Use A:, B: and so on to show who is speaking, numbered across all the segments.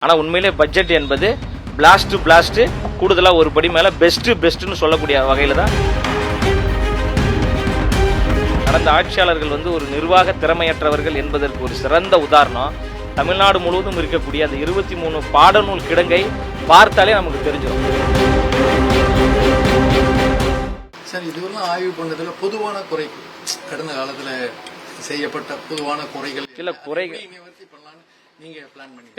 A: ஆனா உண்மையிலே பட்ஜெட் என்பது பிளாஸ்ட் கூடுதலா ஒரு படி மேல பெஸ்ட்னு சொல்லக்கூடிய வகையில தான் கடந்த ஆட்சியாளர்கள் ஒரு நிர்வாக திறமையற்றவர்கள் என்பதற்கு ஒரு சிறந்த உதாரணம் தமிழ்நாடு முழுவதும் இருக்கக்கூடிய அந்த 23 பாடநூல் கிடங்கை பார்த்தாலே நமக்கு தெரிஞ்சிடும்.
B: சார், இதுவெல்லாம் ஆய்வு பண்ணதுல பொதுவான குறைகள் கடந்த காலத்துல செய்யப்பட்ட பொதுவான குறைகள்
A: இல்ல குறைகள்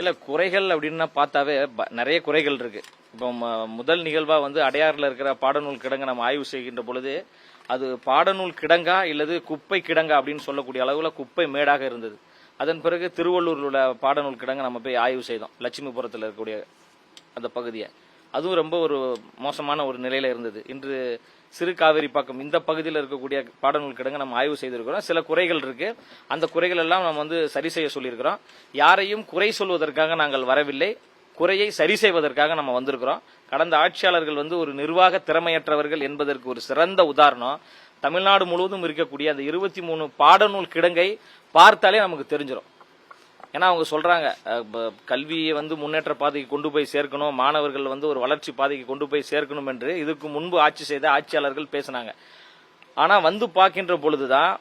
A: இல்ல குறைகள் அப்படின்னா பார்த்தாவே நிறைய குறைகள் இருக்கு. இப்போ முதல் நிகழ்வா அடையாறுல இருக்கிற பாடநூல் கிடங்கை நம்ம ஆய்வு செய்கின்ற பொழுது அது பாடநூல் கிடங்கா இல்லது குப்பை கிடங்கா அப்படின்னு சொல்லக்கூடிய அளவுல குப்பை மேடாக இருந்தது. அதன் பிறகு திருவள்ளூரில் உள்ள பாடநூல் கிடங்கை நம்ம போய் ஆய்வு செய்தோம். லட்சுமிபுரத்தில் இருக்கக்கூடிய அந்த பகுதியை, அதுவும் ரொம்ப ஒரு மோசமான ஒரு நிலையில இருந்தது. இன்று சிறு காவேரிப்பாக்கம் இந்த பகுதியில் இருக்கக்கூடிய பாடநூல் கிடங்கை நம்ம ஆய்வு செய்திருக்கிறோம். சில குறைகள் இருக்கு. அந்த குறைகள் எல்லாம் நம்ம சரி செய்ய சொல்லியிருக்கிறோம். யாரையும் குறை சொல்வதற்காக நாங்கள் வரவில்லை, குறையை சரி செய்வதற்காக நம்ம வந்திருக்கிறோம். கடந்த ஆட்சியாளர்கள் ஒரு நிர்வாக திறமையற்றவர்கள் என்பதற்கு ஒரு சிறந்த உதாரணம் தமிழ்நாடு முழுவதும் இருக்கக்கூடிய அந்த 23 பாடநூல் கிடங்கை பார்த்தாலே நமக்கு தெரிஞ்சிடும். ஏன்னா அவங்க சொல்றாங்க கல்வியை முன்னேற்ற பாதைக்கு கொண்டு போய் சேர்க்கணும், மாணவர்கள் ஒரு வளர்ச்சி பாதைக்கு கொண்டு போய் சேர்க்கணும் என்று இதுக்கு முன்பு ஆட்சி செய்த ஆட்சியாளர்கள் பேசினாங்க. ஆனா பார்க்கின்ற பொழுதுதான்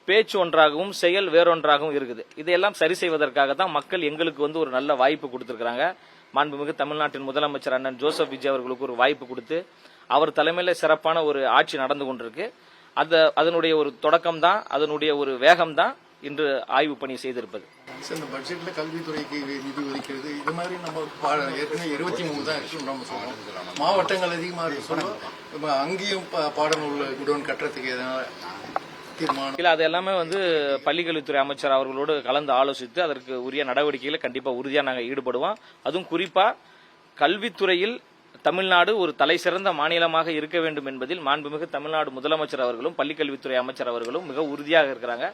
A: பேச்சு ஒன்றாகவும் செயல் வேறொன்றாகவும் இருக்குது. இதையெல்லாம் சரி செய்வதற்காக தான் மக்கள் எங்களுக்கு ஒரு நல்ல வாய்ப்பு கொடுத்திருக்கிறாங்க. மாண்புமிகு தமிழ்நாட்டின் முதலமைச்சர் அண்ணன் ஜோசப் விஜய் அவர்களுக்கு ஒரு வாய்ப்பு கொடுத்து அவர் தலைமையில சிறப்பான ஒரு ஆட்சி நடந்து கொண்டிருக்கு. அதனுடைய ஒரு தொடக்கம் தான், அதனுடைய ஒரு வேகம் தான் இன்று ஆய்வு பணி செய்திருப்பது.
B: இந்த பட்ஜெட்ல கல்வித்துறைக்கு நிதி ஒதுக்கிறது இது மாதிரி நம்ம ஏற்கனவே 23 தான் இருக்கு நம்ம சொல்றோம். மாவட்டங்கள் அதிகமா இருக்கு, அங்கேயும் பாடநூல் குடோன் கட்டுறதுக்கு எதனால தீர்மானம்
A: இல்ல. அது எல்லாமே பள்ளிக்கல்வித்துறை அமைச்சர் அவர்களோடு கலந்து ஆலோசித்து அதற்கு உரிய நடவடிக்கைகளை கண்டிப்பா உறுதியா நாங்கள் ஈடுபடுவோம். அதுவும் குறிப்பா கல்வித்துறையில் தமிழ்நாடு ஒரு தலை சிறந்த மாநிலமாக இருக்க வேண்டும் என்பதில் மாண்புமிகு தமிழ்நாடு முதலமைச்சர் அவர்களும் பள்ளிக்கல்வித்துறை அமைச்சர் அவர்களும் மிக உறுதியாக இருக்கிறாங்க.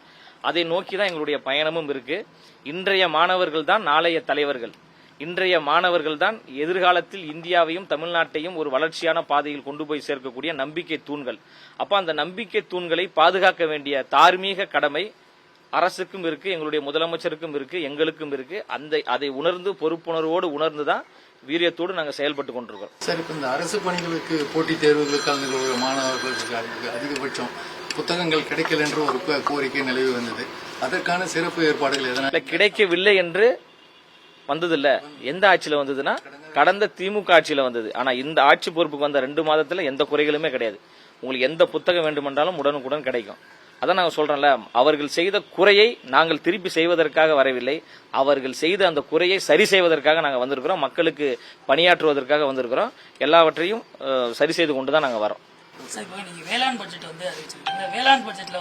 A: அதை நோக்கி தான் எங்களுடைய பயணமும் இருக்கு. இன்றைய மாணவர்கள் தான் நாளைய தலைவர்கள். இன்றைய மாணவர்கள் தான் எதிர்காலத்தில் இந்தியாவையும் தமிழ்நாட்டையும் ஒரு வளர்ச்சியான பாதையில் கொண்டு போய் சேர்க்கக்கூடிய நம்பிக்கை தூண்கள். அப்ப அந்த நம்பிக்கை தூண்களை பாதுகாக்க வேண்டிய தார்மீக கடமை அரசுக்கும் இருக்கு, எங்களுடைய முதலமைச்சருக்கும் இருக்கு, எங்களுக்கும் இருக்கு. அதை உணர்ந்து பொறுப்புணர்வோடு உணர்ந்துதான் வீரியத்தோடு நாங்கள் செயல்பட்டு கொண்டிருக்கிறோம்.
B: சார், இப்ப இந்த அரசு பணிகளுக்கு போட்டித் தேர்வுகளுக்கு கலந்து கொள்கிற மாணவர்களுக்கு அதிகபட்சம் புத்தகங்கள் கிடைக்கல என்ற ஒரு கோரிக்கை நிலவி வந்தது. அதற்கான சிறப்பு ஏற்பாடுகள் எதனால
A: கிடைக்கவில்லை என்று வந்ததில்ல. எந்த ஆட்சியில வந்ததுன்னா கடந்த திமுக ஆட்சியில வந்தது. ஆனா இந்த ஆட்சி பொறுப்புக்கு வந்த 2 மாதத்துல எந்த குறைகளுமே கிடையாது. உங்களுக்கு எந்த புத்தகம் வேண்டுமென்றாலும் உடனுக்குடன் கிடைக்கும். அதான் நாங்க சொல்றோம்ல, அவர்கள் செய்த குறையை நாங்கள் திருப்பி செய்வதற்காக வரவில்லை, அவர்கள் செய்த அந்த குறையை சரி செய்வதற்காக நாங்க வந்திருக்கிறோம். மக்களுக்கு பணியாற்றுவதற்காக வந்திருக்கிறோம். எல்லாவற்றையும் சரி செய்து கொண்டுதான் நாங்க வரோம்.
C: சார், இப்போ நீங்க வேளாண் பட்ஜெட் அறிவிச்சிருக்கீங்க. வேளாண் பட்ஜெட்ல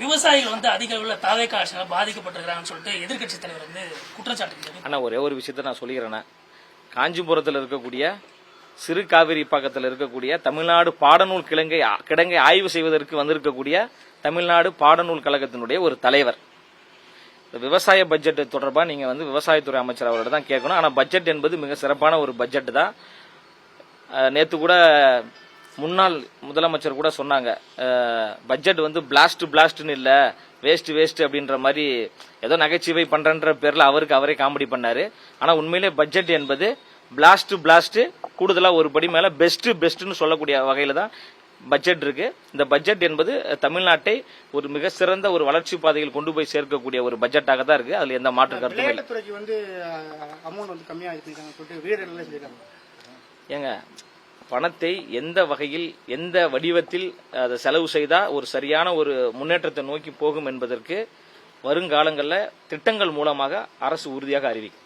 C: விவசாயிகள் அதிக அளவில் தாவேக்கா ஆட்சியால் பாதிக்கப்பட்டிருக்கிறாங்கன்னு சொல்லிட்டு எதிர்கட்சி தலைவர் குற்றச்சாட்டு.
A: ஆனா ஒரே ஒரு விஷயத்த நான் சொல்லிக்கிறேன்னா, காஞ்சிபுரத்தில் இருக்கக்கூடிய சிறு காவிரி பக்கத்தில் இருக்கக்கூடிய தமிழ்நாடு பாடநூல் கிடங்கை ஆய்வு செய்வதற்கு வந்திருக்கக்கூடிய தமிழ்நாடு பாடநூல் கழகத்தினுடைய ஒரு தலைவர் விவசாய பட்ஜெட் தொடர்பா நீங்க விவசாயத்துறை அமைச்சர் அவரோட தான் கேட்கணும். ஆனா பட்ஜெட் என்பது மிக சிறப்பான ஒரு பட்ஜெட் தான். நேத்து கூட முன்னாள் முதலமைச்சர் கூட சொன்னாங்க, பட்ஜெட் பிளாஸ்ட்னு இல்ல வேஸ்ட் அப்படின்ற மாதிரி ஏதோ நகைச்சுவை பண்றன்ற பேர்ல அவரே காமெடி பண்ணாரு. ஆனா உண்மையிலே பட்ஜெட் என்பது பிளாஸ்ட் கூடுதலா ஒரு படி மேல பெஸ்ட்னு சொல்லக்கூடிய வகையில தான் பட்ஜெட் இருக்கு. இந்த பட்ஜெட் என்பது தமிழ்நாட்டை ஒரு மிக சிறந்த ஒரு வளர்ச்சி பாதையில் கொண்டு போய் சேர்க்கக்கூடிய ஒரு பட்ஜெட்டாக தான் இருக்கு. அதுல எந்த மாற்று கருத்தும் இல்லை. ஏங்க, பணத்தை எந்த வகையில் எந்த வடிவத்தில் அதை செலவு செய்தா ஒரு சரியான ஒரு முன்னேற்றத்தை நோக்கி போகும் என்பதற்கு வருங்காலங்களில் திட்டங்கள் மூலமாக அரசு உறுதியாக அறிவிக்கும்.